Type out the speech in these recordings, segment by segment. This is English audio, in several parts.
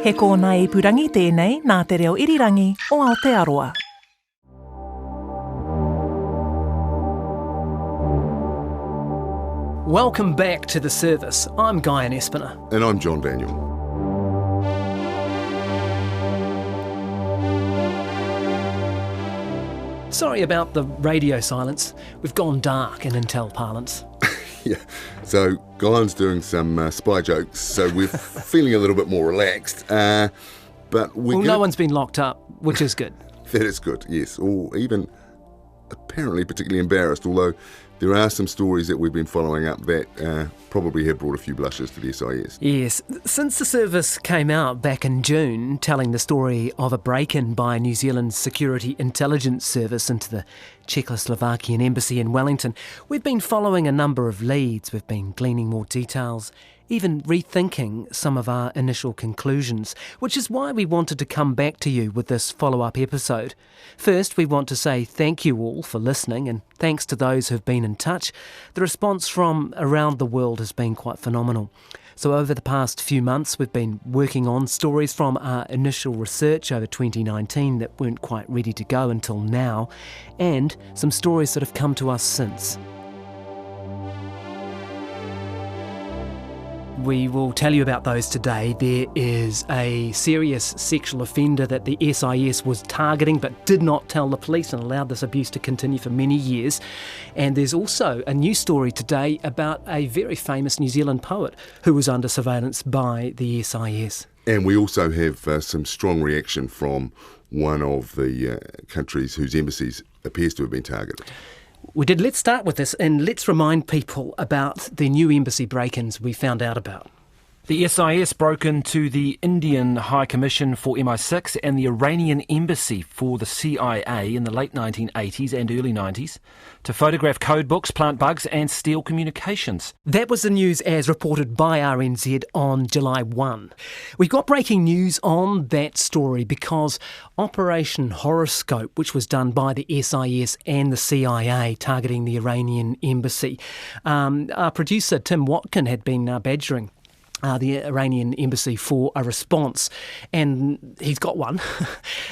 He kōna e purangi tēnei nā te reo irirangi o Aotearoa. Welcome back to the service. I'm Guyon and And I'm John Daniel. Sorry about the radio silence. We've gone dark in Intel parlance. Yeah, so Guyon's doing some spy jokes, so we're feeling a little bit more relaxed. But no one's been locked up, which is good. That is good, yes. Or even apparently particularly embarrassed, although there are some stories that we've been following up that probably have brought a few blushes to the SIS. Yes. Since the service came out back in June, telling the story of a break-in by New Zealand's Security Intelligence Service into the Czechoslovakian embassy in Wellington, we've been following a number of leads. We've been gleaning more details, even rethinking some of our initial conclusions, which is why we wanted to come back to you with this follow-up episode. First, we want to say thank you all for listening, and thanks to those who've been in touch. The response from around the world has been quite phenomenal. So over the past few months, we've been working on stories from our initial research over 2019 that weren't quite ready to go until now, and some stories that have come to us since. We will tell you about those today. There is a serious sexual offender that the SIS was targeting but did not tell the police and allowed this abuse to continue for many years. And there's also a new story today about a very famous New Zealand poet who was under surveillance by the SIS. And we also have some strong reaction from one of the countries whose embassies appears to have been targeted. We did. Let's start with this and let's remind people about the new embassy break-ins we found out about. The SIS broke into the Indian High Commission for MI6 and the Iranian Embassy for the CIA in the late 1980s and early 90s to photograph code books, plant bugs and steal communications. That was the news as reported by RNZ on July 1. We've got breaking news on that story because Operation Horoscope, which was done by the SIS and the CIA targeting the Iranian Embassy, our producer Tim Watkin had been badgering the Iranian embassy for a response, and he's got one.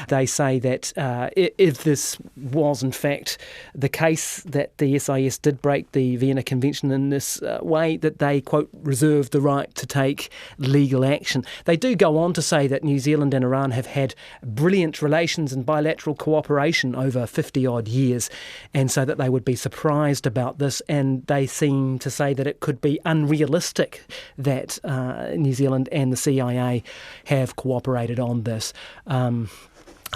They say that if this was in fact the case, that the SIS did break the Vienna Convention in this way, that they, quote, reserve the right to take legal action. They do go on to say that New Zealand and Iran have had brilliant relations and bilateral cooperation over 50-odd years, and so that they would be surprised about this, and they seem to say that it could be unrealistic that New Zealand and the CIA have cooperated on this. I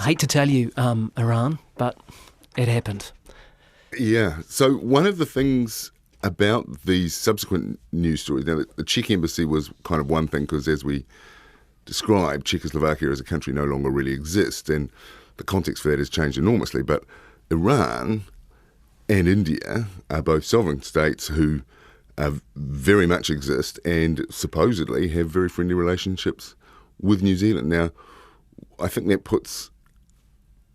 hate to tell you, Iran, but it happened. Yeah, so one of the things about these subsequent news stories, now the Czech embassy was kind of one thing because, as we described, Czechoslovakia as a country no longer really exists, and the context for that has changed enormously. But Iran and India are both sovereign states who very much exist and supposedly have very friendly relationships with New Zealand. Now, I think that puts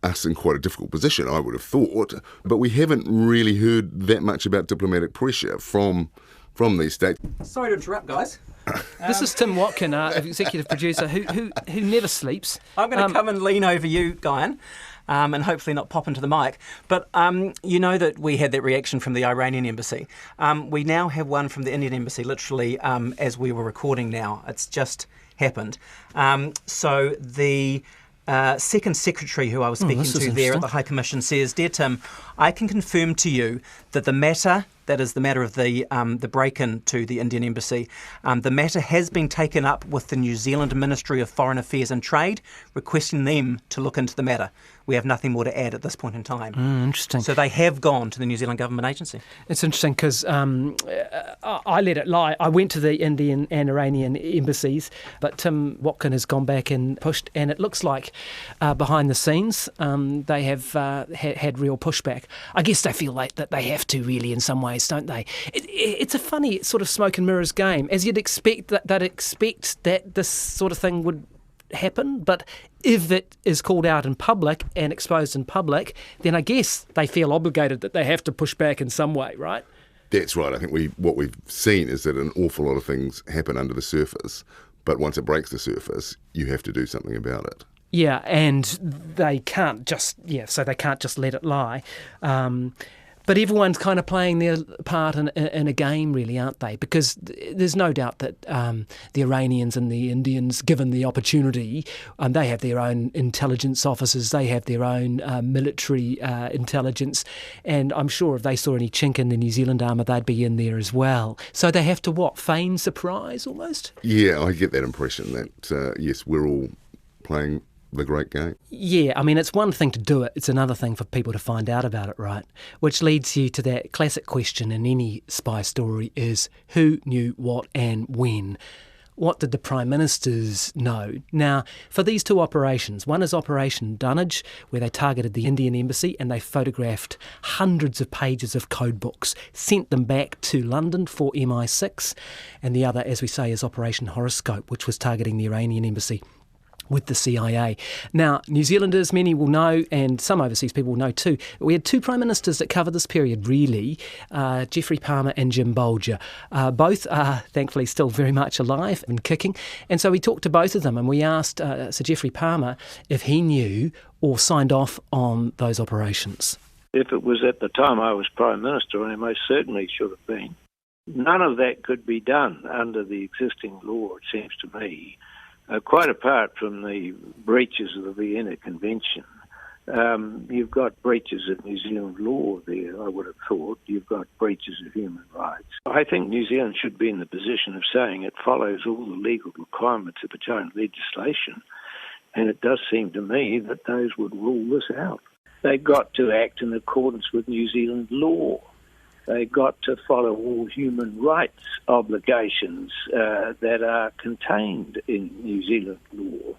us in quite a difficult position, I would have thought, but we haven't really heard that much about diplomatic pressure from these states. Sorry to interrupt, guys. This is Tim Watkin, executive producer, who never sleeps. I'm going to come and lean over you, Guyon, and hopefully not pop into the mic. But you know that we had that reaction from the Iranian embassy. We now have one from the Indian embassy, literally as we were recording now. It's just happened. So the second secretary who I was speaking to there at the High Commission says, "Dear Tim, I can confirm to you that the matter, that is the matter of the break-in to the Indian embassy, the matter has been taken up with the New Zealand Ministry of Foreign Affairs and Trade, requesting them to look into the matter. We have nothing more to add at this point in time." Interesting. So they have gone to the New Zealand Government Agency. It's interesting because I let it lie. I went to the Indian and Iranian embassies, but Tim Watkin has gone back and pushed, and it looks like behind the scenes they have had real pushback. I guess they feel like that they have to, really, in some ways, don't they? It's a funny sort of smoke and mirrors game. As you'd expect, they'd expect that this sort of thing would happen, but if it is called out in public and exposed in public, then I guess they feel obligated that they have to push back in some way, right? That's right. I think what we've seen is that an awful lot of things happen under the surface, but once it breaks the surface, you have to do something about it. Yeah, and they can't just let it lie. But everyone's kind of playing their part in a game, really, aren't they? Because there's no doubt that the Iranians and the Indians, given the opportunity, they have their own intelligence officers, they have their own military intelligence, and I'm sure if they saw any chink in the New Zealand armour, they'd be in there as well. So they have to, feign surprise almost? Yeah, I get that impression that, yes, we're all playing the great game. Yeah, I mean, it's one thing to do it, it's another thing for people to find out about it, right? Which leads you to that classic question in any spy story is, who knew what and when? What did the Prime Ministers know? Now, for these two operations, one is Operation Dunnage, where they targeted the Indian Embassy and they photographed hundreds of pages of code books, sent them back to London for MI6, and the other, as we say, is Operation Horoscope, which was targeting the Iranian Embassy with the CIA. Now, New Zealanders, many will know, and some overseas people will know too, we had two Prime Ministers that covered this period, really, Geoffrey Palmer and Jim Bolger. Both are, thankfully, still very much alive and kicking. And so we talked to both of them, and we asked Sir Geoffrey Palmer if he knew or signed off on those operations. If it was at the time I was Prime Minister, I most certainly should have been. None of that could be done under the existing law, it seems to me. Quite apart from the breaches of the Vienna Convention, you've got breaches of New Zealand law there, I would have thought. You've got breaches of human rights. I think New Zealand should be in the position of saying it follows all the legal requirements of its own legislation, and it does seem to me that those would rule this out. They've got to act in accordance with New Zealand law. They've got to follow all human rights obligations that are contained in New Zealand law.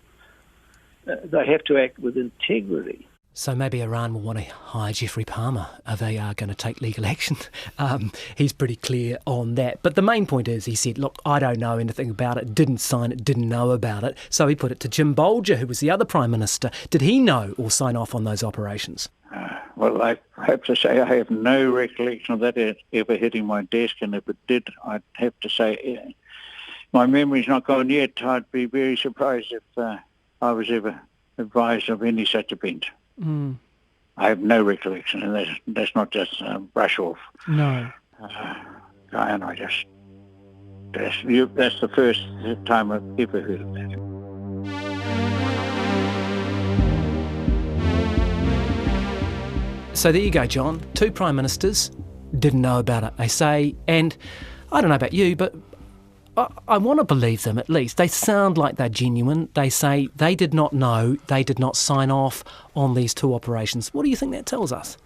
They have to act with integrity. So maybe Iran will want to hire Geoffrey Palmer if they are going to take legal action. He's pretty clear on that. But the main point is, he said, look, I don't know anything about it, didn't sign it, didn't know about it. So he put it to Jim Bolger, who was the other Prime Minister. Did he know or sign off on those operations? Well, I have to say I have no recollection of that ever hitting my desk, and if it did, I'd have to say my memory's not gone yet. I'd be very surprised if I was ever advised of any such event. Mm. I have no recollection, and that's not just brush off. No. Guyon, that's the first time I've ever heard of that. So there you go, John. Two Prime Ministers didn't know about it, they say. And I don't know about you, but I want to believe them at least. They sound like they're genuine. They say they did not know, they did not sign off on these two operations. What do you think that tells us?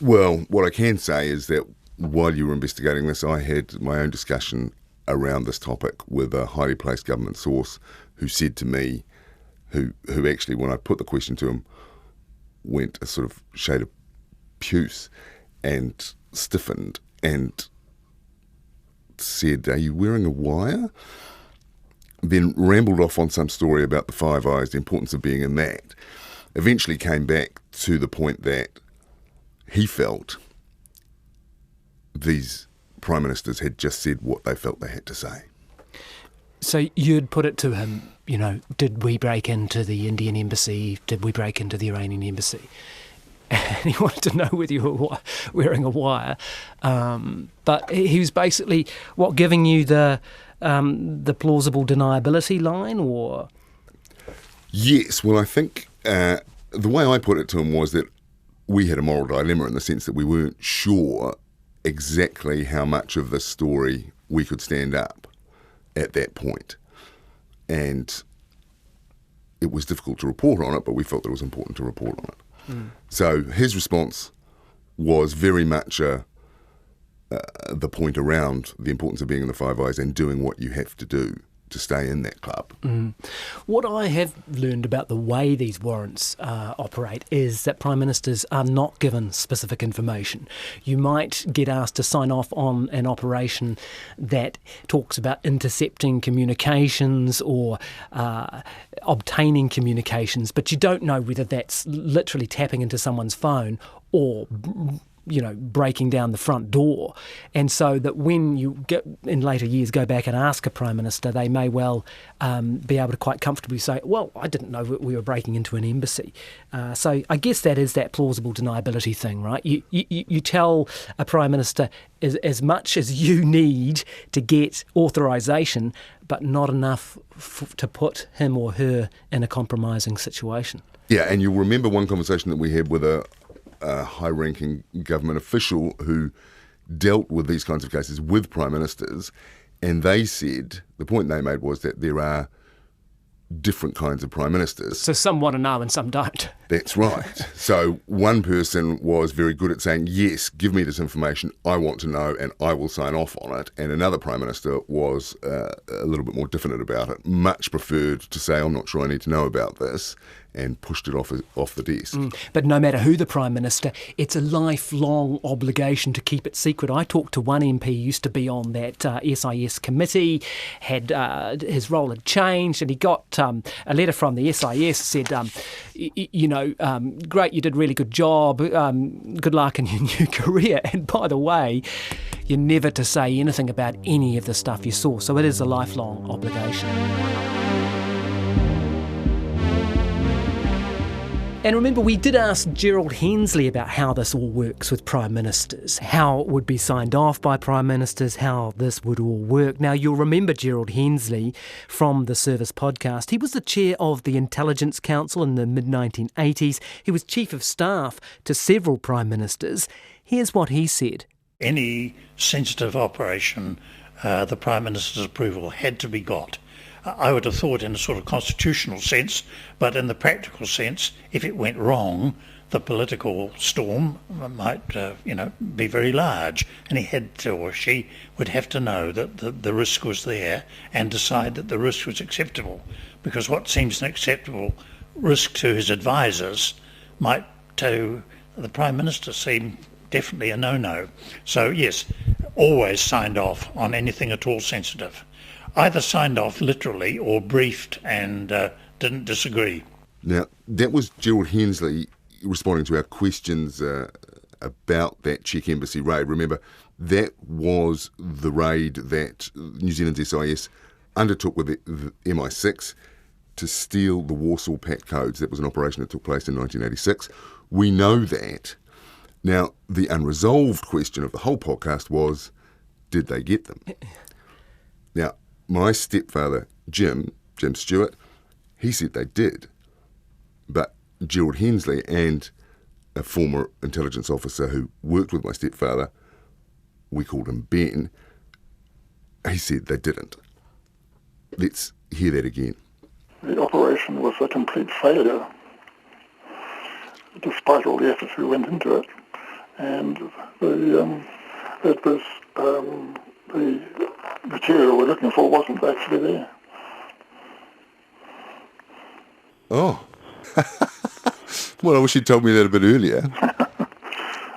Well, what I can say is that while you were investigating this, I had my own discussion around this topic with a highly placed government source who said to me, who actually, when I put the question to him, went a sort of shade of puce and stiffened and said, are you wearing a wire? Then rambled off on some story about the Five Eyes, the importance of being in that. Eventually came back to the point that he felt these Prime Ministers had just said what they felt they had to say. So you'd put it to him, did we break into the Indian Embassy? Did we break into the Iranian Embassy? And he wanted to know whether you were wearing a wire. But he was basically, giving you the plausible deniability line, or? Yes, well, I think the way I put it to him was that we had a moral dilemma in the sense that we weren't sure exactly how much of this story we could stand up at that point. And it was difficult to report on it, but we felt that it was important to report on it. Mm. So his response was very much the point around the importance of being in the Five Eyes and doing what you have to do to stay in that club. Mm. What I have learned about the way these warrants operate is that Prime Ministers are not given specific information. You might get asked to sign off on an operation that talks about intercepting communications or obtaining communications, but you don't know whether that's literally tapping into someone's phone or breaking down the front door. And so that when you get in later years go back and ask a Prime Minister, they may well be able to quite comfortably say, well, I didn't know we were breaking into an embassy. So I guess that is that plausible deniability thing, right? You tell a Prime Minister as much as you need to get authorisation, but not enough to put him or her in a compromising situation. Yeah, and you'll remember one conversation that we had with a high-ranking government official who dealt with these kinds of cases with Prime Ministers, and they said, the point they made was that there are different kinds of Prime Ministers. So some want to know and some don't. That's right. So one person was very good at saying, yes, give me this information, I want to know, and I will sign off on it. And another Prime Minister was a little bit more diffident about it, much preferred to say, I'm not sure I need to know about this, and pushed it off the desk. But no matter who the Prime Minister, it's a lifelong obligation to keep it secret. I talked to one MP who used to be on that SIS committee, had his role had changed, and he got a letter from the SIS said, great, you did a really good job, good luck in your new career. And by the way, you're never to say anything about any of the stuff you saw. So it is a lifelong obligation. And remember, we did ask Gerald Hensley about how this all works with Prime Ministers, how it would be signed off by Prime Ministers, how this would all work. Now, you'll remember Gerald Hensley from the Service podcast. He was the chair of the Intelligence Council in the mid-1980s. He was chief of staff to several Prime Ministers. Here's what he said. Any sensitive operation, the Prime Minister's approval had to be got. I would have thought in a sort of constitutional sense, but in the practical sense, if it went wrong, the political storm might, be very large. And he had to, or she would have to know that the risk was there and decide that the risk was acceptable. Because what seems an acceptable risk to his advisors might to the Prime Minister seem definitely a no-no. So yes, always signed off on anything at all sensitive. Either signed off literally or briefed and didn't disagree. Now, that was Gerald Hensley responding to our questions about that Czech embassy raid. Remember, that was the raid that New Zealand's SIS undertook with the MI6 to steal the Warsaw Pact codes. That was an operation that took place in 1986. We know that. Now, the unresolved question of the whole podcast was, did they get them? Now, my stepfather, Jim Stewart, he said they did. But Gerald Hensley and a former intelligence officer who worked with my stepfather, we called him Ben, he said they didn't. Let's hear that again. The operation was a complete failure, despite all the efforts we went into it. And the material we're looking for wasn't actually there. Oh. Well, I wish you'd told me that a bit earlier.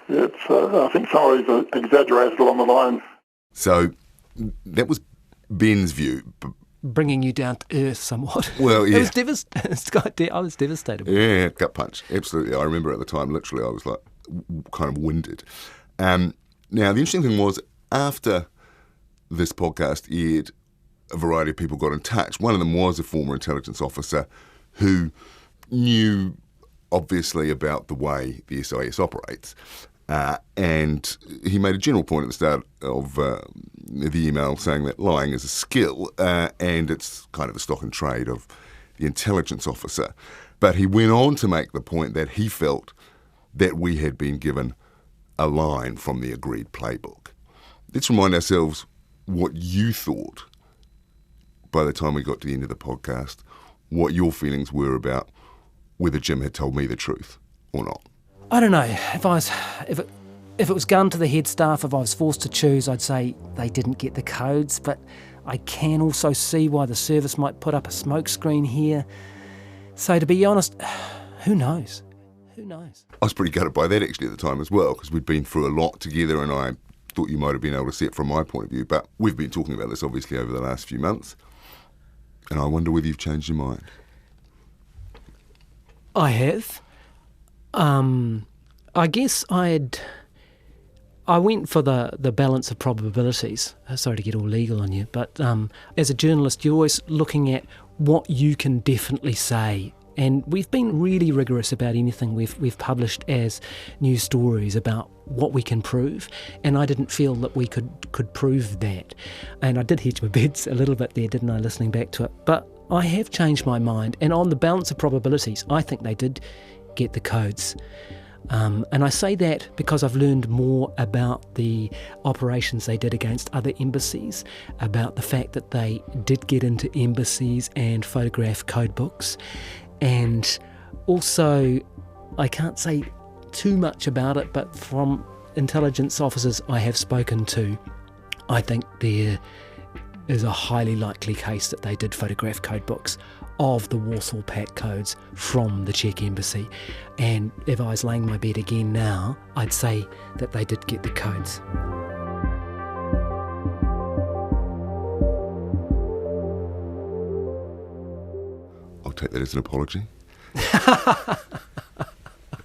I think somebody's exaggerated along the line. So that was Ben's view. Bringing you down to earth somewhat. Well, yeah. I was devastated. Yeah, gut punch. Absolutely. I remember at the time, literally, I was like kind of winded. Now, the interesting thing was, after this podcast aired, a variety of people got in touch. One of them was a former intelligence officer who knew, obviously, about the way the SIS operates. And he made a general point at the start of the email saying that lying is a skill and it's kind of the stock and trade of the intelligence officer. But he went on to make the point that he felt that we had been given a line from the agreed playbook. Let's remind ourselves what you thought by the time we got to the end of the podcast, what your feelings were about whether Jim had told me the truth or not. I don't know. If it was gun to the head staff, if I was forced to choose, I'd say they didn't get the codes, but I can also see why the service might put up a smokescreen here. So to be honest, who knows? Who knows? I was pretty gutted by that actually at the time as well, because we'd been through a lot together and I thought you might have been able to see it from my point of view. But we've been talking about this obviously over the last few months, and I wonder whether you've changed your mind. I have. I guess I'd I went for the balance of probabilities. Sorry to get all legal on you, but as a journalist, you're always looking at what you can definitely say. And we've been really rigorous about anything we've published as news stories about what we can prove, and I didn't feel that we could prove that. And I did hedge my bets a little bit there, didn't I, listening back to it? But I have changed my mind, and on the balance of probabilities, I think they did get the codes. And I say that because I've learned more about the operations they did against other embassies, about the fact that they did get into embassies and photograph code books. And also, I can't say too much about it, but from intelligence officers I have spoken to, I think there is a highly likely case that they did photograph code books of the Warsaw Pact codes from the Czech embassy. And if I was laying my bet again now, I'd say that they did get the codes. I'll take that as an apology.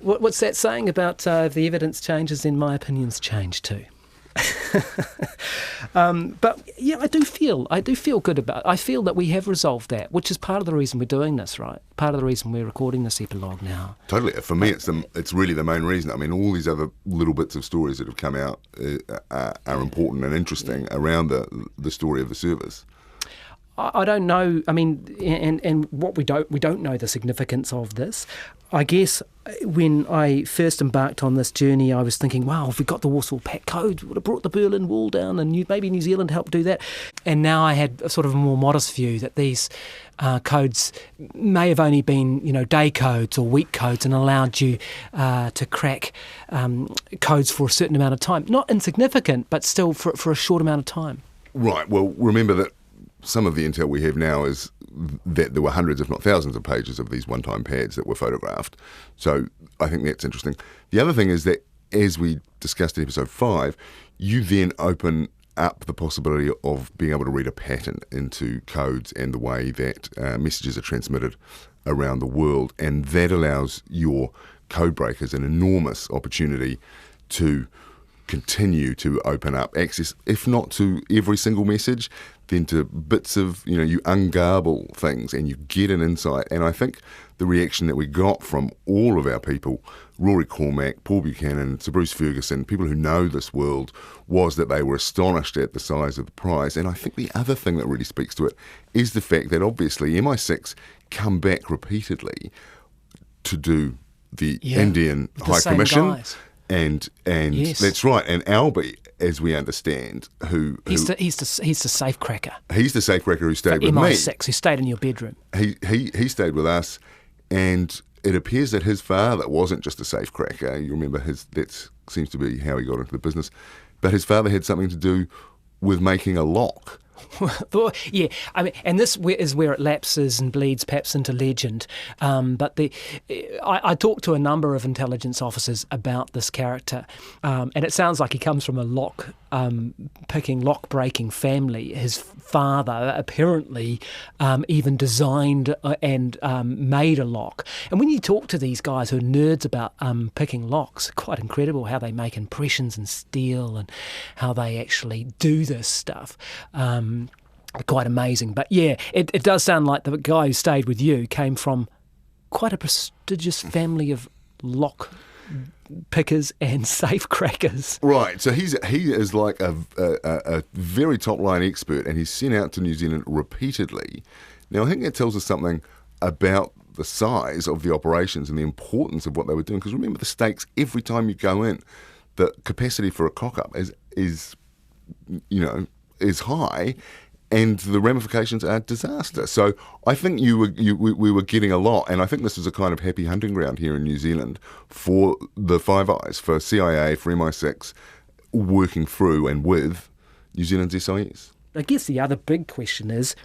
What's that saying about if the evidence changes, then my opinions change too? But yeah, I do feel good about it. I feel that we have resolved that, which is part of the reason we're doing this, right? Part of the reason we're recording this epilogue now. Totally. For me, it's really the main reason. I mean, all these other little bits of stories that have come out are important and interesting around the story of the service. I don't know. I mean, and what we don't know the significance of this. I guess when I first embarked on this journey, I was thinking, wow, if we got the Warsaw Pact Code, we would have brought the Berlin Wall down, and maybe New Zealand helped do that. And now I had a sort of a more modest view that these codes may have only been, day codes or week codes, and allowed you to crack codes for a certain amount of time. Not insignificant, but still for a short amount of time. Right. Well, remember that some of the intel we have now is that there were hundreds, if not thousands, of pages of these one-time pads that were photographed. So I think that's interesting. The other thing is that, as we discussed in episode 5, you then open up the possibility of being able to read a pattern into codes and the way that messages are transmitted around the world. And that allows your code breakers an enormous opportunity to continue to open up access, if not to every single message, then to bits of, you ungarble things and you get an insight. And I think the reaction that we got from all of our people, Rory Cormack, Paul Buchanan, Sir Bruce Ferguson, people who know this world, was that they were astonished at the size of the prize. And I think the other thing that really speaks to it is the fact that obviously MI6 come back repeatedly to do the Indian High Commission. Guys. And yes. That's right. And Albie, as we understand, he's the safecracker. He's the safecracker who stayed with MI6, me. Who stayed in your bedroom. He stayed with us, and it appears that his father wasn't just a safecracker. You remember that seems to be how he got into the business. But his father had something to do with making a lock. Yeah, I mean, and this is where it lapses and bleeds perhaps into legend. But I talked to a number of intelligence officers about this character, and it sounds like he comes from a lock-breaking family. His father apparently even designed and made a lock. And when you talk to these guys who are nerds about picking locks, quite incredible how they make impressions in steel and how they actually do this stuff. Quite amazing. But yeah, it does sound like the guy who stayed with you came from quite a prestigious family of lock pickers and safe crackers. Right, so he is like a very top-line expert, and he's sent out to New Zealand repeatedly. Now, I think that tells us something about the size of the operations and the importance of what they were doing, because remember the stakes every time you go in. The capacity for a cock-up is high, and the ramifications are disaster. So I think we were getting a lot, and I think this is a kind of happy hunting ground here in New Zealand for the Five Eyes, for CIA, for MI6, working through and with New Zealand's SIS. I guess the other big question is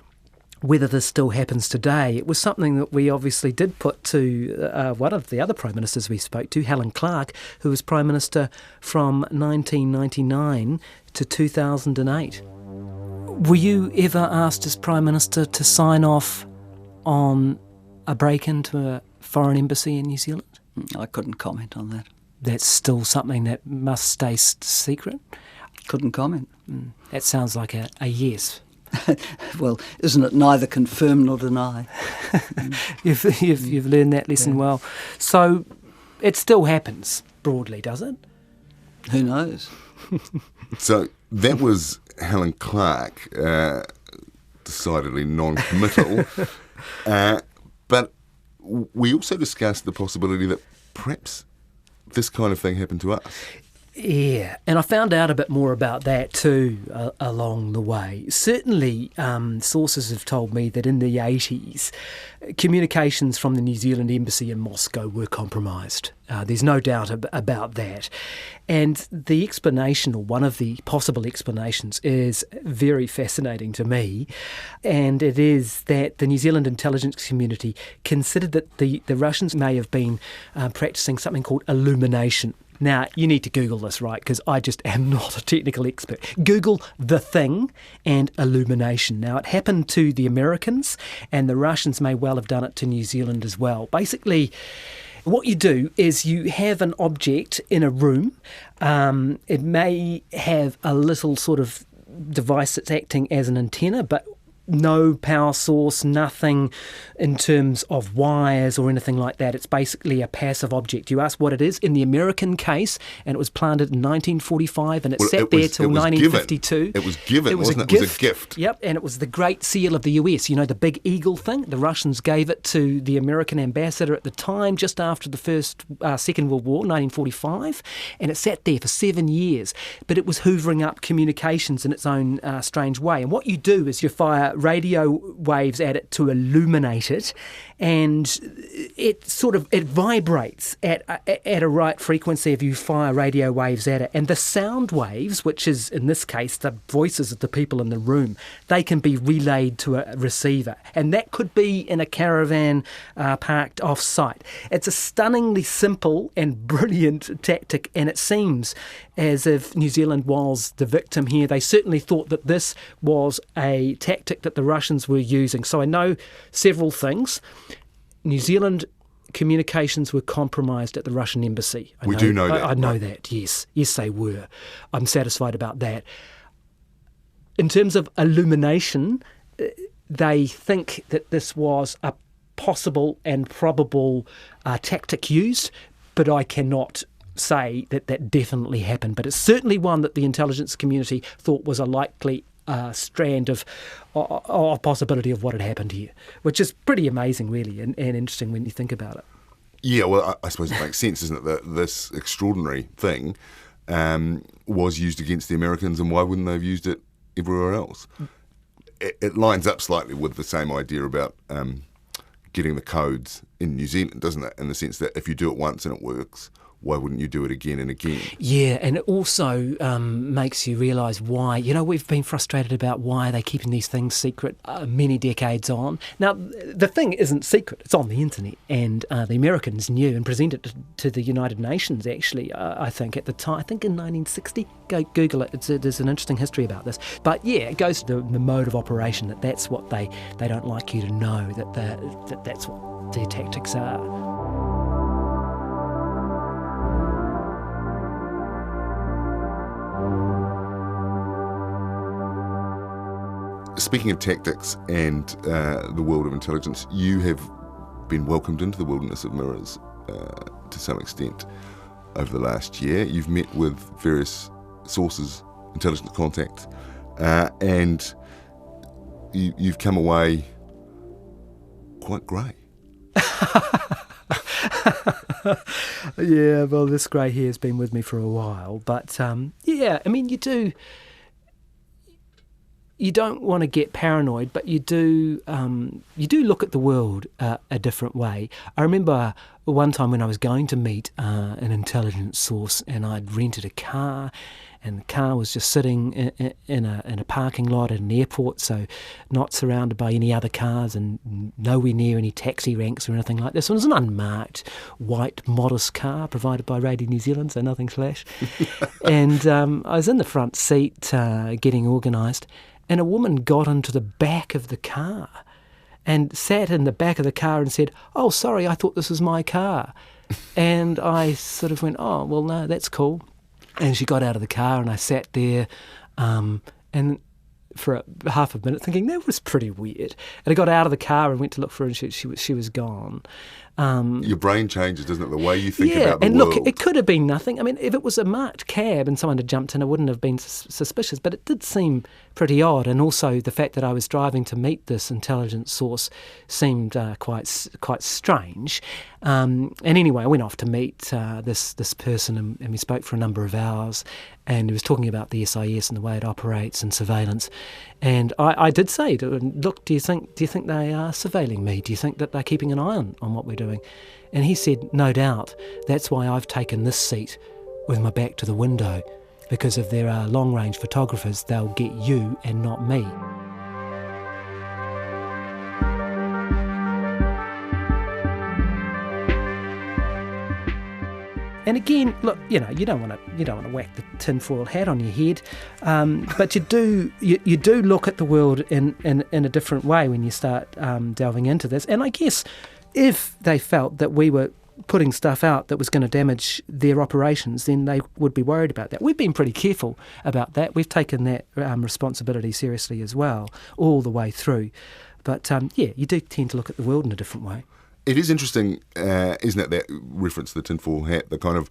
whether this still happens today. It was something that we obviously did put to one of the other Prime Ministers we spoke to, Helen Clark, who was Prime Minister from 1999 to 2008. Were you ever asked as Prime Minister to sign off on a break into a foreign embassy in New Zealand? I couldn't comment on that. that's still something that must stay secret? Couldn't comment. That sounds like a yes. Well, isn't it neither confirm nor deny? You've learned that lesson well. So it still happens broadly, does it? Who knows? So that was Helen Clark, decidedly non-committal. But we also discussed the possibility that perhaps this kind of thing happened to us. Yeah, and I found out a bit more about that too along the way. Certainly, sources have told me that in the 80s, communications from the New Zealand Embassy in Moscow were compromised. There's no doubt about that. And the explanation, or one of the possible explanations, is very fascinating to me. And it is that the New Zealand intelligence community considered that the Russians may have been practicing something called illumination. Now, you need to Google this, right, because I just am not a technical expert. Google the thing and illumination. Now, it happened to the Americans, and the Russians may well have done it to New Zealand as well. Basically, what you do is you have an object in a room. It may have a little sort of device that's acting as an antenna, but no power source, nothing in terms of wires or anything like that. It's basically a passive object. You ask what it is. In the American case, and it was planted in 1945, and it sat there till 1952. It was given, wasn't it? It was a gift. Yep, and it was the Great Seal of the US. You know, the big eagle thing? The Russians gave it to the American ambassador at the time, just after the Second World War, 1945, and it sat there for 7 years. But it was hoovering up communications in its own strange way. And what you do is you fire radio waves at it to illuminate it, and it vibrates at a right frequency if you fire radio waves at it. And the sound waves, which is in this case the voices of the people in the room, they can be relayed to a receiver, and that could be in a caravan parked off-site. It's a stunningly simple and brilliant tactic, and it seems as if New Zealand was the victim here. They certainly thought that this was a tactic that the Russians were using. So I know several things. New Zealand communications were compromised at the Russian embassy. We do know that. I know that, yes. Yes, they were. I'm satisfied about that. In terms of illumination, they think that this was a possible and probable tactic used, but I cannot say that that definitely happened. But it's certainly one that the intelligence community thought was a likely strand of possibility of what had happened here, which is pretty amazing, really, and interesting when you think about it. Yeah, well, I suppose it makes sense, isn't it, that this extraordinary thing was used against the Americans, and why wouldn't they have used it everywhere else? It lines up slightly with the same idea about getting the codes in New Zealand, doesn't it, in the sense that if you do it once and it works, why wouldn't you do it again and again? Yeah, and it also makes you realise why, we've been frustrated about why they're keeping these things secret many decades on. Now, the thing isn't secret, it's on the internet, and the Americans knew and presented it to the United Nations, actually, I think, at the time, I think in 1960. Go Google it, there's an interesting history about this. But yeah, it goes to the mode of operation, that's what they don't like you to know, that's what their tactics are. Speaking of tactics and the world of intelligence, you have been welcomed into the wilderness of mirrors to some extent over the last year. You've met with various sources, intelligence contact, and you've come away quite grey. Yeah, well, this grey hair's been with me for a while, but yeah, I mean, you don't want to get paranoid, but you do look at the world a different way. I remember one time when I was going to meet an intelligence source, and I'd rented a car, and the car was just sitting in a parking lot at an airport, so not surrounded by any other cars and nowhere near any taxi ranks or anything like this. It was an unmarked, white, modest car provided by Radio New Zealand, so nothing flash. And I was in the front seat getting organised, and a woman got into the back of the car, and sat in the back of the car and said, "Oh, sorry, I thought this was my car." And I sort of went, "Oh, well, no, that's cool." And she got out of the car and I sat there and for half a minute thinking, that was pretty weird. And I got out of the car and went to look for her and she was gone. Your brain changes, doesn't it? The way you think about the and world. look, it could have been nothing. I mean, if it was a marked cab and someone had jumped in, I wouldn't have been suspicious, but it did seem pretty odd. And also the fact that I was driving to meet this intelligence source seemed quite strange. And anyway, I went off to meet this person and we spoke for a number of hours, and he was talking about the SIS and the way it operates and surveillance. And I did say to him, "Look, do you think they are surveilling me? Do you think that they're keeping an eye on what we're doing?" And he said, "No doubt. That's why I've taken this seat with my back to the window, because if there are long-range photographers, they'll get you and not me." And again, look, you don't want to whack the tinfoil hat on your head, but you do look at the world in a different way when you start delving into this. And I guess if they felt that we were putting stuff out that was going to damage their operations, then they would be worried about that. We've been pretty careful about that. We've taken that responsibility seriously as well, all the way through. But you do tend to look at the world in a different way. It is interesting, isn't it, that reference to the tinfoil hat, the kind of,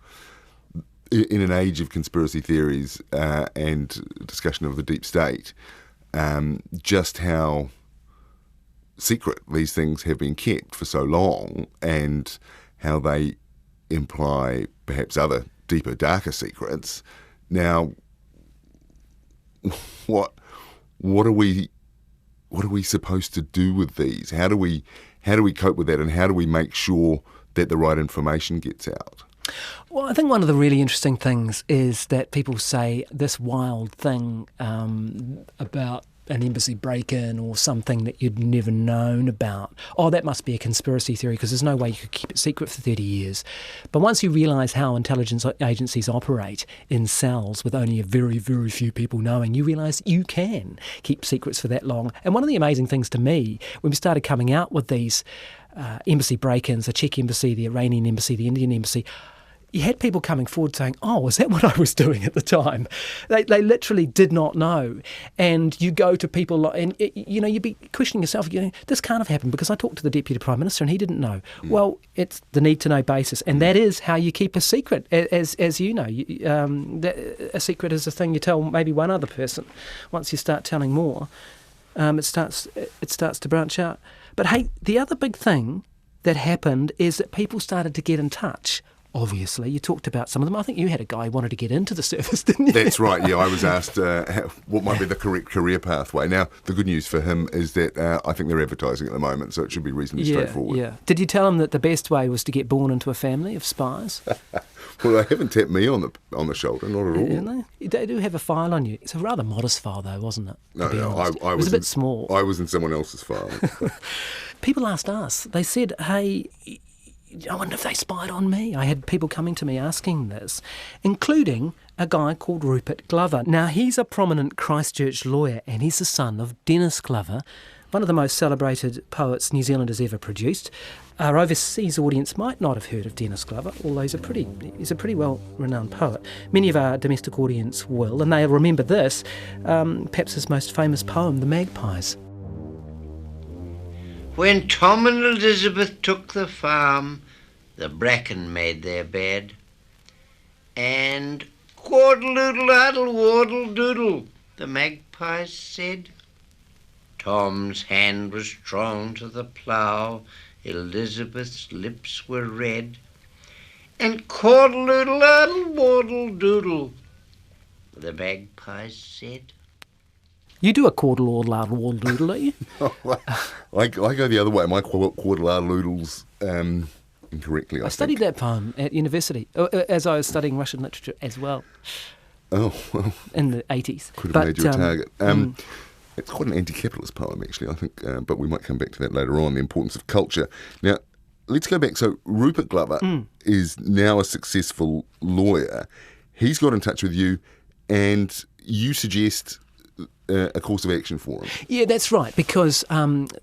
in an age of conspiracy theories and discussion of the deep state, just how secret these things have been kept for so long, and how they imply perhaps other deeper, darker secrets. Now, what are we supposed to do with these? How do we cope with that, and how do we make sure that the right information gets out? Well, I think one of the really interesting things is that people say this wild thing about an embassy break-in or something that you'd never known about. Oh, that must be a conspiracy theory because there's no way you could keep it secret for 30 years. But once you realise how intelligence agencies operate in cells with only a very, very few people knowing, you realise you can keep secrets for that long. And one of the amazing things to me, when we started coming out with these embassy break-ins, the Czech embassy, the Iranian embassy, the Indian embassy, you had people coming forward saying, "Oh, was that what I was doing at the time?" They literally did not know. And you go to people, and you'd be questioning yourself, this can't have happened because I talked to the Deputy Prime Minister and he didn't know. Well, it's the need-to-know basis, and that is how you keep a secret. As you know, a secret is a thing you tell maybe one other person. Once you start telling more, it starts to branch out. But hey, the other big thing that happened is that people started to get in touch. Obviously, you talked about some of them. I think you had a guy who wanted to get into the service, didn't you? That's right, yeah. I was asked what might be the correct career pathway. Now, the good news for him is that I think they're advertising at the moment, so it should be reasonably straightforward. Yeah. Did you tell him that the best way was to get born into a family of spies? Well, they haven't tapped me on the shoulder, not at all. They do have a file on you. It's a rather modest file, though, wasn't it? No, it was a bit small. I was in someone else's file. People asked us. They said, "Hey, I wonder if they spied on me." I had people coming to me asking this, including a guy called Rupert Glover. Now, he's a prominent Christchurch lawyer, and he's the son of Dennis Glover, one of the most celebrated poets New Zealand has ever produced. Our overseas audience might not have heard of Dennis Glover, although he's a pretty well-renowned poet. Many of our domestic audience will, and they'll remember this, perhaps his most famous poem, The Magpies. When Tom and Elizabeth took the farm, the bracken made their bed, and "Quaddle-doodle-addle, waddle-doodle," the magpies said. Tom's hand was strong to the plough, Elizabeth's lips were red, and "Quaddle-doodle-addle, waddle-doodle," the magpies said. You do a quaddle-addle-waddle-doodle, don't you? I go the other way. My quaddle-addle-oodles incorrectly, I studied that poem at university, as I was studying Russian literature as well. Oh, well. In the 80s. Could have made you a target. It's quite an anti-capitalist poem, actually, I think, but we might come back to that later on, the importance of culture. Now, let's go back. So Rupert Glover is now a successful lawyer. He's got in touch with you, and you suggest a course of action for him. Yeah, that's right, because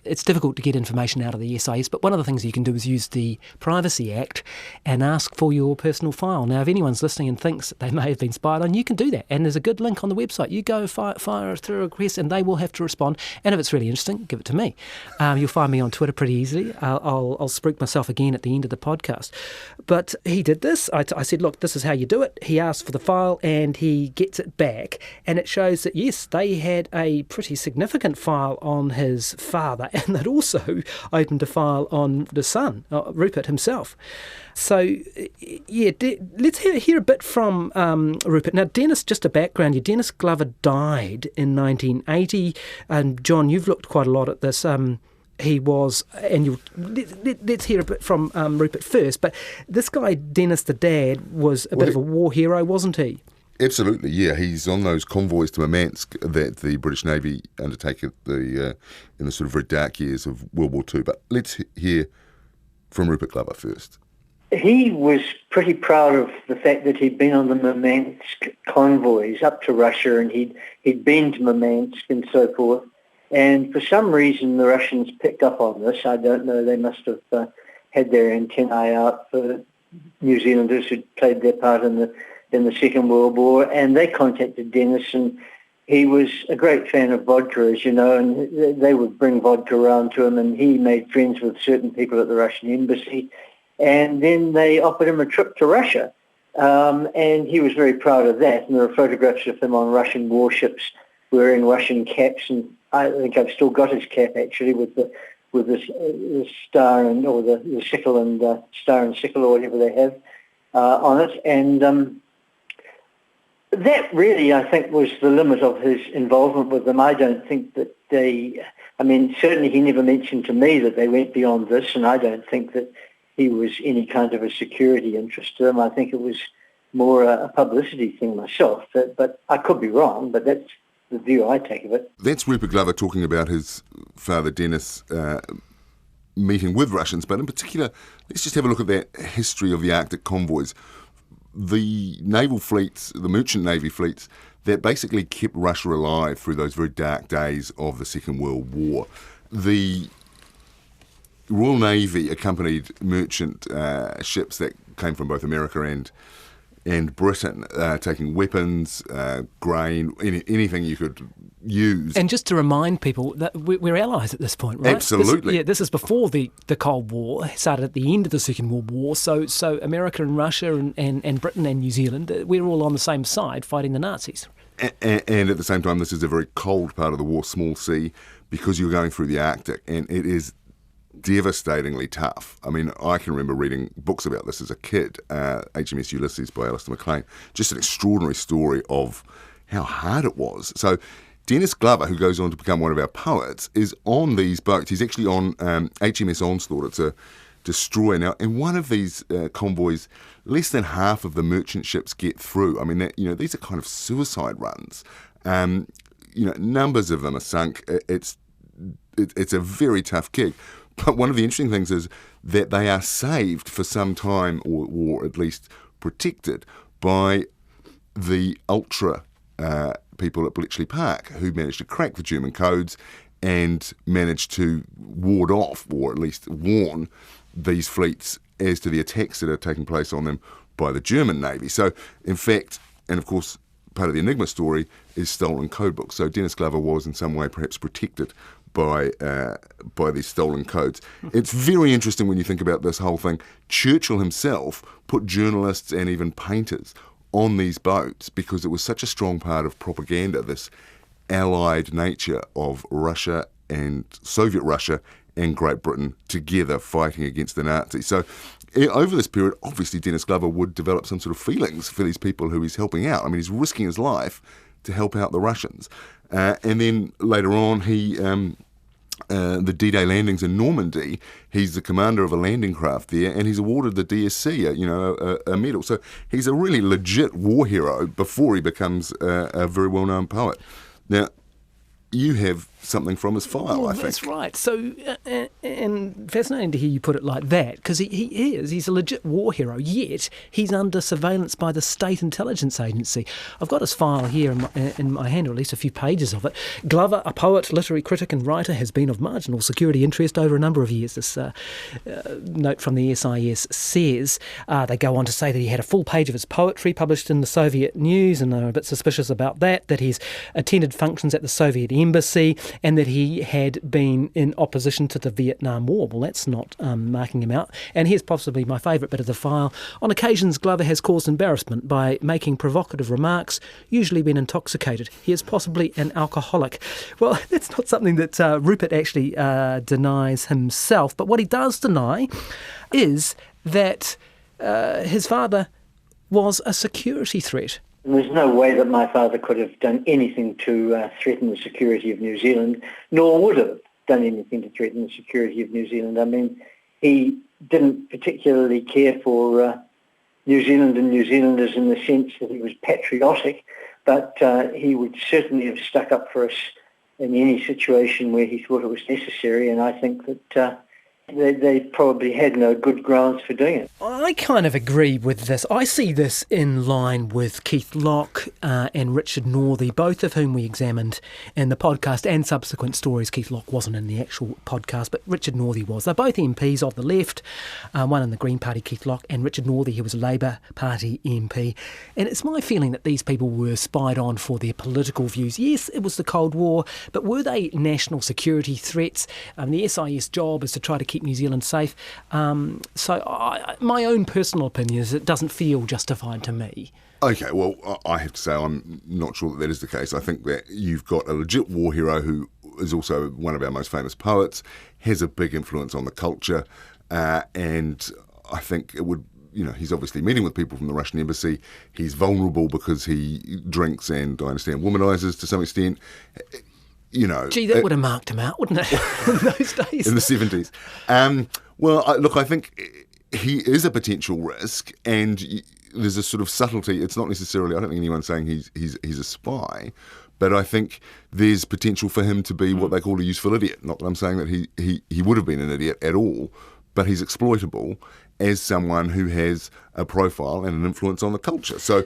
it's difficult to get information out of the SIS, but one of the things you can do is use the Privacy Act and ask for your personal file. Now, if anyone's listening and thinks that they may have been spied on, you can do that, and there's a good link on the website. You go fire through a request, and they will have to respond, and if it's really interesting, give it to me. You'll find me on Twitter pretty easily. I'll spruik myself again at the end of the podcast. But he did this. I said, look, this is how you do it. He asked for the file, and he gets it back, and it shows that, yes, they had a pretty significant file on his father, and they'd also opened a file on the son, Rupert himself. So, yeah, let's hear a bit from Rupert. Now, Dennis, just a background here, Dennis Glover died in 1980, and John, you've looked quite a lot at this. He was, and let's hear a bit from Rupert first, but this guy, Dennis the dad, was a bit of a war hero, wasn't he? Absolutely, yeah. He's on those convoys to Murmansk that the British Navy undertake in the sort of very dark years of World War II. But let's hear from Rupert Glover first. He was pretty proud of the fact that he'd been on the Murmansk convoys up to Russia, and he'd been to Murmansk and so forth. And for some reason, the Russians picked up on this. I don't know. They must have had their antennae out for New Zealanders who'd played their part in the Second World War, and they contacted Dennis, and he was a great fan of vodka, as you know, and they would bring vodka around to him, and he made friends with certain people at the Russian embassy, and then they offered him a trip to Russia, and he was very proud of that, and there are photographs of him on Russian warships wearing Russian caps, and I think I've still got his cap, actually, with the star or the sickle and star and sickle or whatever they have on it, and that really, I think, was the limit of his involvement with them. I don't think that certainly he never mentioned to me that they went beyond this, and I don't think that he was any kind of a security interest to them. I think it was more a publicity thing myself, but I could be wrong, but that's the view I take of it. That's Rupert Glover talking about his father Dennis meeting with Russians, but in particular, let's just have a look at that history of the Arctic convoys. The naval fleets, the merchant navy fleets, that basically kept Russia alive through those very dark days of the Second World War. The Royal Navy accompanied merchant ships that came from both America and Britain, taking weapons, grain, anything you could use. And just to remind people that we're allies at this point, right? Absolutely. This is before the Cold War. It started at the end of the Second World War. So America and Russia and Britain and New Zealand, we're all on the same side fighting the Nazis. And at the same time, this is a very cold part of the war, small sea, because you're going through the Arctic, and it is devastatingly tough. I mean, I can remember reading books about this as a kid, HMS Ulysses by Alistair MacLean, just an extraordinary story of how hard it was. So Dennis Glover, who goes on to become one of our poets, is on these boats. He's actually on HMS Onslaught. It's a destroyer now. And one of these convoys, less than half of the merchant ships get through. I mean, these are kind of suicide runs. Numbers of them are sunk. It's a very tough gig. But one of the interesting things is that they are saved for some time, or at least protected, by the ultra people at Bletchley Park, who managed to crack the German codes and managed to ward off, or at least warn, these fleets as to the attacks that are taking place on them by the German Navy. So, in fact, and of course, part of the Enigma story is stolen codebooks. So Dennis Glover was in some way perhaps protected by these stolen codes. It's very interesting when you think about this whole thing. Churchill himself put journalists and even painters on these boats because it was such a strong part of propaganda, this allied nature of Russia and Soviet Russia and Great Britain together fighting against the Nazis. So over this period, obviously Dennis Glover would develop some sort of feelings for these people who he's helping out. I mean, he's risking his life to help out the Russians. And then later on, the D-Day landings in Normandy, he's the commander of a landing craft there, and he's awarded the DSC, a medal. So he's a really legit war hero before he becomes a very well-known poet. Now, you have something from his file, I think. That's right. So, and fascinating to hear you put it like that, because he's a legit war hero, yet he's under surveillance by the State Intelligence Agency. I've got his file here in my hand, or at least a few pages of it. Glover, a poet, literary critic and writer, has been of marginal security interest over a number of years, this note from the SIS says. They go on to say that he had a full page of his poetry published in the Soviet news, and they're a bit suspicious about that he's attended functions at the Soviet embassy, and that he had been in opposition to the Vietnam War. Well, that's not marking him out. And here's possibly my favourite bit of the file. On occasions, Glover has caused embarrassment by making provocative remarks, usually when intoxicated. He is possibly an alcoholic. Well, that's not something that Rupert actually denies himself, but what he does deny is that his father was a security threat. There's no way that my father could have done anything to threaten the security of New Zealand, nor would have done anything to threaten the security of New Zealand. I mean, he didn't particularly care for New Zealand and New Zealanders in the sense that he was patriotic, but he would certainly have stuck up for us in any situation where he thought it was necessary, and I think that they probably had no good grounds for doing it. I kind of agree with this. I see this in line with Keith Locke and Richard Northey, both of whom we examined in the podcast and subsequent stories. Keith Locke wasn't in the actual podcast, but Richard Northey was. They're both MPs of the left, one in the Green Party, Keith Locke, and Richard Northey, who was a Labour Party MP. And it's my feeling that these people were spied on for their political views. Yes, it was the Cold War, but were they national security threats? The SIS job is to try to keep New Zealand safe. My own personal opinion is it doesn't feel justified to me. Okay, well, I have to say I'm not sure that is the case. I think that you've got a legit war hero who is also one of our most famous poets, has a big influence on the culture, and I think it would, he's obviously meeting with people from the Russian embassy. He's vulnerable because he drinks and, I understand, womanises to some extent. Gee, that would have marked him out, wouldn't it, in those days? In the 70s. I think he is a potential risk, and there's a sort of subtlety. It's not necessarily, I don't think anyone's saying he's a spy, but I think there's potential for him to be what they call a useful idiot. Not that I'm saying that he would have been an idiot at all, but he's exploitable as someone who has a profile and an influence on the culture. So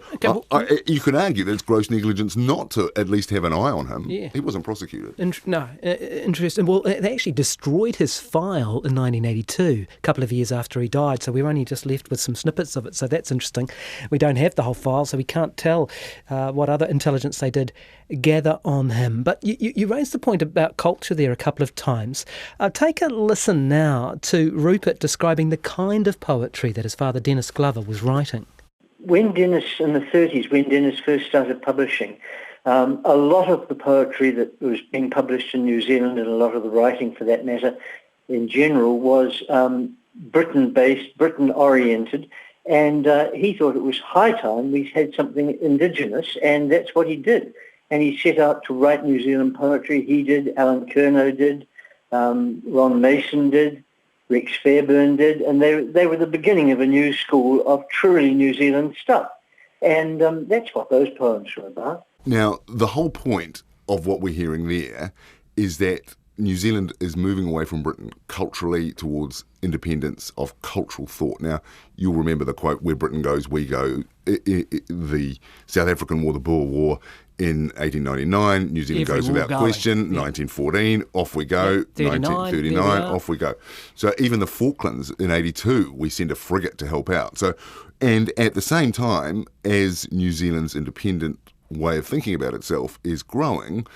you could argue that it's gross negligence not to at least have an eye on him. Yeah. He wasn't prosecuted. Interesting. Well, they actually destroyed his file in 1982, a couple of years after he died, so we're only just left with some snippets of it, so that's interesting. We don't have the whole file, so we can't tell what other intelligence they did gather on him. But you raised the point about culture there a couple of times. Take a listen now to Rupert describing the kind of poetry that his father, Dennis Glover, was writing. When Dennis, in the 30s, when Dennis first started publishing, a lot of the poetry that was being published in New Zealand, and a lot of the writing for that matter in general, was Britain-based, Britain-oriented, and he thought it was high time we had something indigenous, and that's what he did. And he set out to write New Zealand poetry. He did, Alan Curnow did, Ron Mason did, Rex Fairburn did, and they were the beginning of a new school of truly New Zealand stuff. And that's what those poems were about. Now, the whole point of what we're hearing there is that New Zealand is moving away from Britain culturally towards independence of cultural thought. Now, you'll remember the quote, where Britain goes, we go. The South African War, the Boer War, in 1899, New Zealand goes without question. 1914, off we go. 1939, off we go. So even the Falklands in 82, we send a frigate to help out. So, and at the same time, as New Zealand's independent way of thinking about itself is growing,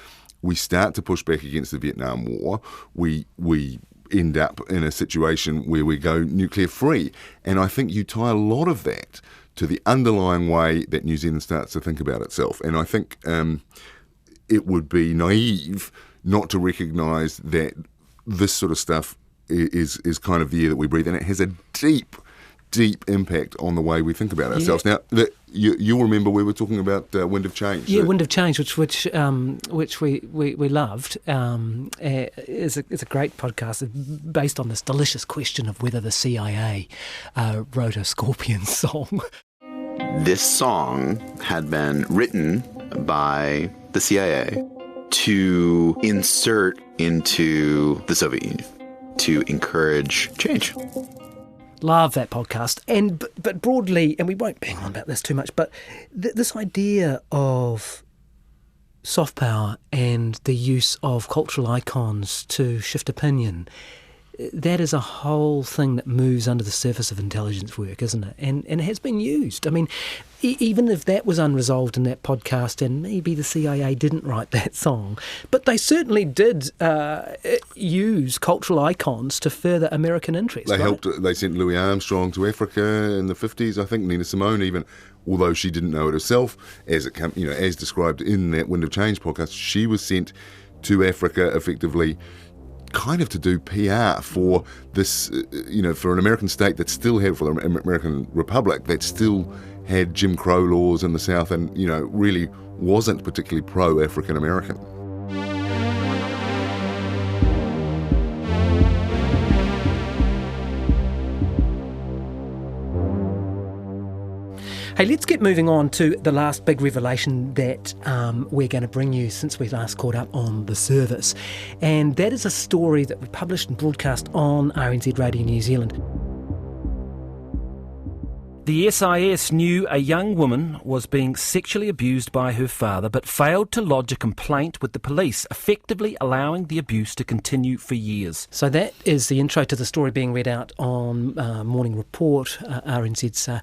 we start to push back against the Vietnam War. We end up in a situation where we go nuclear free. And I think you tie a lot of that to the underlying way that New Zealand starts to think about itself. And I think it would be naive not to recognise that this sort of stuff is kind of the air that we breathe, and it has a deep impact on the way we think about ourselves. Now, you'll remember we were talking about Wind of Change. Yeah, Wind of Change, which we loved. Is a great podcast based on this delicious question of whether the CIA wrote a Scorpions song. This song had been written by the CIA. to insert into the Soviet Union to encourage change. Love that podcast. But broadly, and we won't bang on about this too much, but this idea of soft power and the use of cultural icons to shift opinion, that is a whole thing that moves under the surface of intelligence work, isn't it? And it has been used. I mean, even if that was unresolved in that podcast and maybe the CIA didn't write that song, but they certainly did use cultural icons to further American interests. They right? helped. They sent Louis Armstrong to Africa in the 50s, I think. Nina Simone even, although she didn't know it herself, as described in that Wind of Change podcast, she was sent to Africa effectively kind of to do PR for this, for an American state that still had, for the American Republic, that still had Jim Crow laws in the South and, really wasn't particularly pro-African American. Hey, let's get moving on to the last big revelation that we're going to bring you since we last caught up on the service. And that is a story that we published and broadcast on RNZ Radio New Zealand. The SIS knew a young woman was being sexually abused by her father, but failed to lodge a complaint with the police, effectively allowing the abuse to continue for years. So that is the intro to the story being read out on Morning Report, RNZ's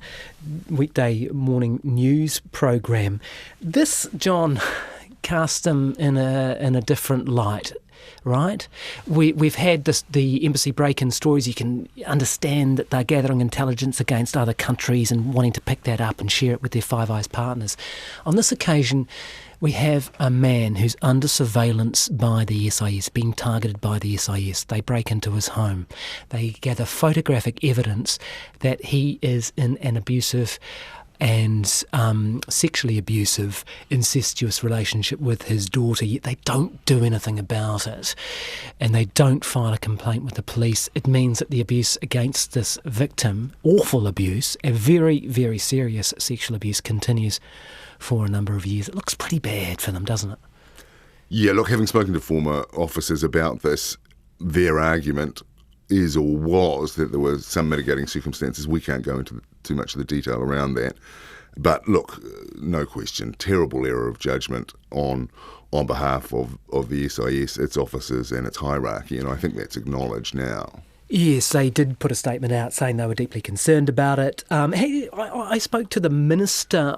weekday morning news program. This, John, cast him in a different light. Right? We've had the embassy break-in stories. You can understand that they're gathering intelligence against other countries and wanting to pick that up and share it with their Five Eyes partners. On this occasion, we have a man who's under surveillance by the SIS, being targeted by the SIS. They break into his home. They gather photographic evidence that he is in an abusive and sexually abusive, incestuous relationship with his daughter, yet they don't do anything about it, and they don't file a complaint with the police. It means that the abuse against this victim, awful abuse, a very, very serious sexual abuse, continues for a number of years. It looks pretty bad for them, doesn't it? Yeah, look, having spoken to former officers about this, their argument is or was that there were some mitigating circumstances. We can't go into too much of the detail around that. But look, no question, terrible error of judgment on behalf of the SIS, its officers and its hierarchy, and I think that's acknowledged now. Yes, they did put a statement out saying they were deeply concerned about it. I spoke to the Minister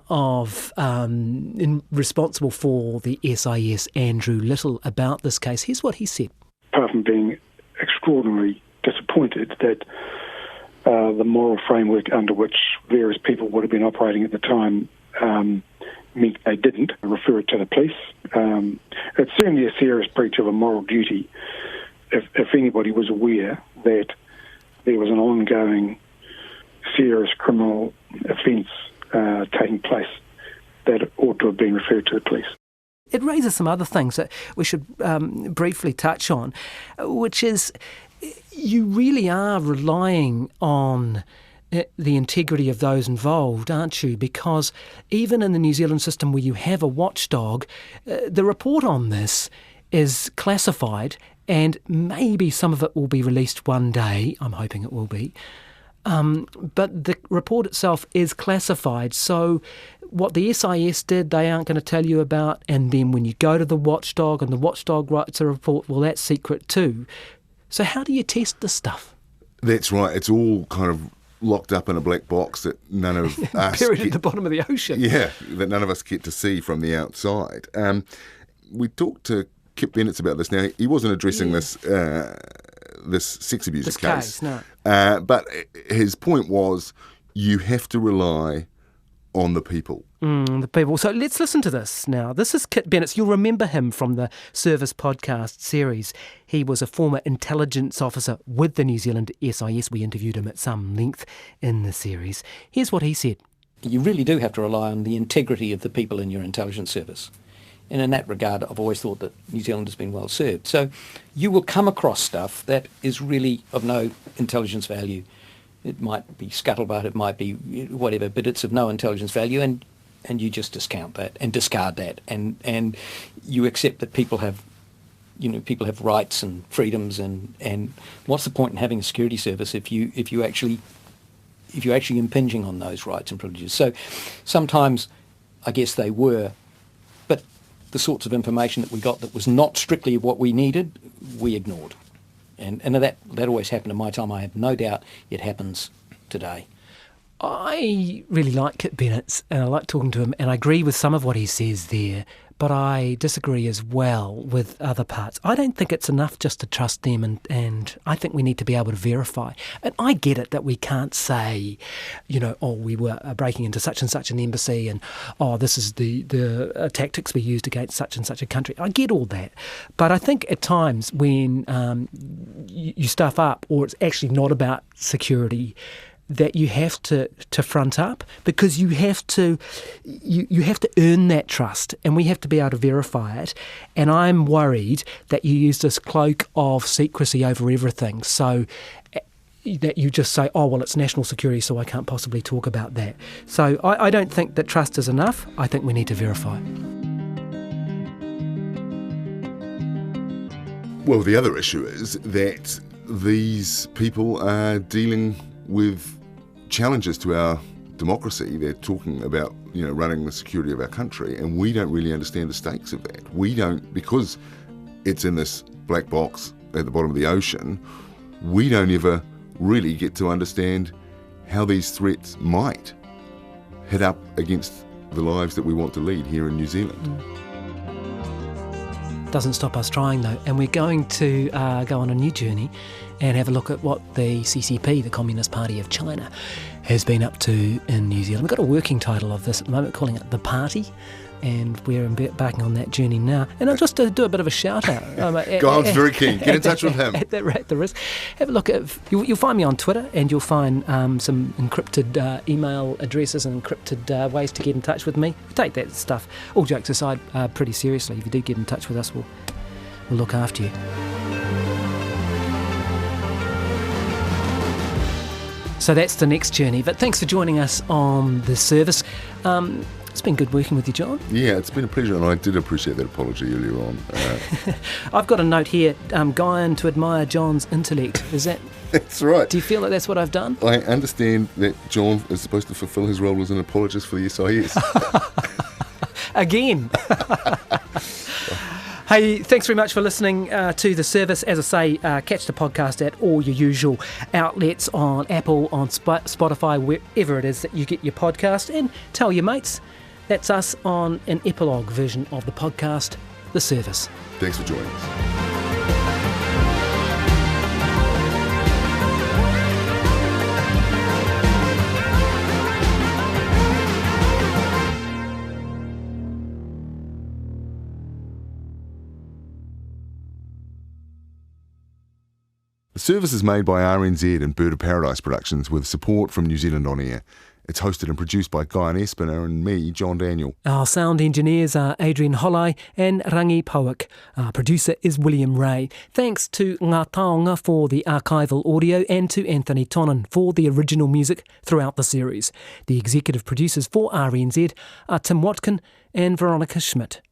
responsible for the SIS, Andrew Little, about this case. Here's what he said. Apart from being extraordinarily disappointed that the moral framework under which various people would have been operating at the time meant they didn't refer it to the police. It's certainly a serious breach of a moral duty if anybody was aware that there was an ongoing serious criminal offence taking place that ought to have been referred to the police. It raises some other things that we should briefly touch on, which is you really are relying on the integrity of those involved, aren't you? Because even in the New Zealand system where you have a watchdog, the report on this is classified, and maybe some of it will be released one day. I'm hoping it will be. But the report itself is classified, so what the SIS did, they aren't going to tell you about, and then when you go to the watchdog and the watchdog writes a report, well, that's secret too. So how do you test this stuff? That's right. It's all kind of locked up in a black box that none of us... Buried at the bottom of the ocean. Yeah, that none of us get to see from the outside. We talked to Kip Bennett about this. Now, he wasn't addressing this sex abuse case. No. But his point was you have to rely on the people. The people. So let's listen to this now. This is Kip Bennett. You'll remember him from the Service podcast series. He was a former intelligence officer with the New Zealand SIS. We interviewed him at some length in the series. Here's what he said. You really do have to rely on the integrity of the people in your intelligence service. And in that regard, I've always thought that New Zealand has been well served. So you will come across stuff that is really of no intelligence value. It might be scuttlebutt, it might be whatever, but it's of no intelligence value, and and you just discount that and discard that, and you accept that people have rights and freedoms, and what's the point in having a security service if you're actually impinging on those rights and privileges? So sometimes I guess they were, but the sorts of information that we got that was not strictly what we needed, we ignored. And that always happened in my time. I have no doubt it happens today. I really like Kit Bennett, and I like talking to him, and I agree with some of what he says there, but I disagree as well with other parts. I don't think it's enough just to trust them, and I think we need to be able to verify. And I get it that we can't say, we were breaking into such and such an embassy, and this is the tactics we used against such and such a country. I get all that. But I think at times when you stuff up, or it's actually not about security, that you have to front up, because you have to earn that trust, and we have to be able to verify it. And I'm worried that you use this cloak of secrecy over everything, so that you just say, it's national security, so I can't possibly talk about that. So I don't think that trust is enough. I think we need to verify. Well, the other issue is that these people are dealing with challenges to our democracy. They're talking about, running the security of our country, and we don't really understand the stakes of that. We don't, because it's in this black box at the bottom of the ocean, we don't ever really get to understand how these threats might head up against the lives that we want to lead here in New Zealand. Doesn't stop us trying, though, and we're going to go on a new journey and have a look at what the CCP, the Communist Party of China, has been up to in New Zealand. We've got a working title of this at the moment, calling it The Party, and we're embarking on that journey now. And I'll just do a bit of a shout out. Guyan's very keen. Get in touch with him. At the risk. Have a look at, you'll find me on Twitter, and you'll find some encrypted email addresses and encrypted ways to get in touch with me. We take that stuff, all jokes aside, pretty seriously. If you do get in touch with us, we'll look after you. So that's the next journey. But thanks for joining us on the service. It's been good working with you, John. Yeah, it's been a pleasure, and I did appreciate that apology earlier on. I've got a note here, Guyon to admire John's intellect. Is that... That's right. Do you feel like that's what I've done? I understand that John is supposed to fulfil his role as an apologist for the SIS. Again. Hey, thanks very much for listening to the service. As I say, catch the podcast at all your usual outlets, on Apple, on Spotify, wherever it is that you get your podcast, and tell your mates. That's us on an epilogue version of the podcast, The Service. Thanks for joining us. The service is made by RNZ and Bird of Paradise Productions with support from New Zealand On Air. It's hosted and produced by Guyon Espiner and me, John Daniel. Our sound engineers are Adrian Hollai and Rangi Powick. Our producer is William Ray. Thanks to Ngā Taonga for the archival audio, and to Anthony Tonnen for the original music throughout the series. The executive producers for RNZ are Tim Watkin and Veronica Schmidt.